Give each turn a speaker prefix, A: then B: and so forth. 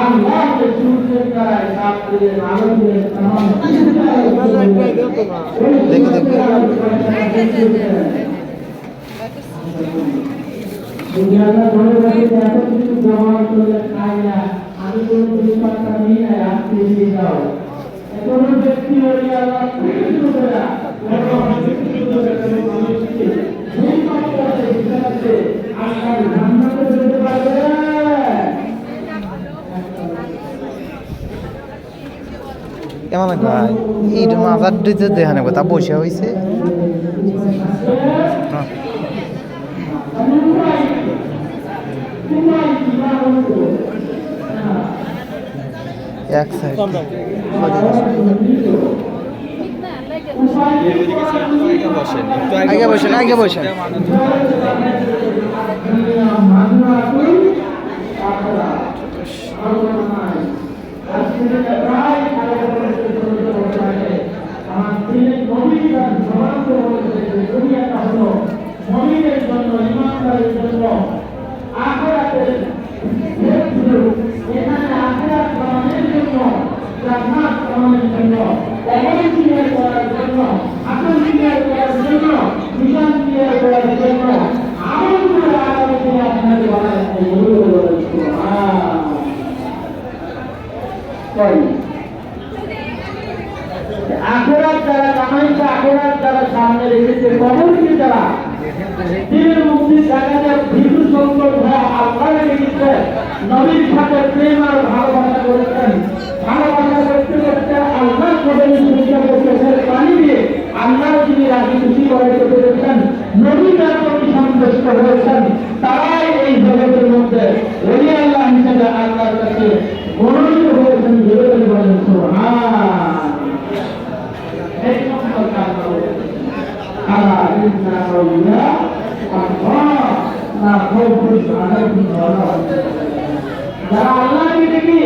A: আল্লাহকে শুনতে চায় ছাত্রদের আনন্দের দুনিয়াটা ধরে রাখতে এত কিছু জমা করলে খাই না আমি কোনো পরিমাণটা নিই না আজকে দিয়ে যাও কোনো ব্যক্তি ওই আল্লাহ শুরু না
B: কেমন ভাই ঈদ মাজার দিতে দেখানে কথা বসে হয়েছে এক সাইড আগে বসেন আগে বসেন আখেরাত যারা কামাইছে আখেরাত যারা সামনে রেখেছে কবরকে যারা দিনের মুক্তির জায়গাতে ভিক্ষু সংকট হয়ে আল্লাহ রেখেছে নবীর সাথে প্রেম আর ভালোবাসা করেছেন ভালোবাসা করতে করতে আল্লাহ কবরে সুবিধা করতেছে পানি দিয়ে আল্লাহ যিনি রাজি খুশি করাইতে পেরেছেন নবী যার প্রতি সন্তুষ্ট হয়েছেন তারাই এই জগতের মধ্যে ওলি আল্লাহ হিসেবে আল্লাহর কাছে মনোনীত হয়েছেন জেলে বলেন সুবহান যারা আল্লাহকে দেখি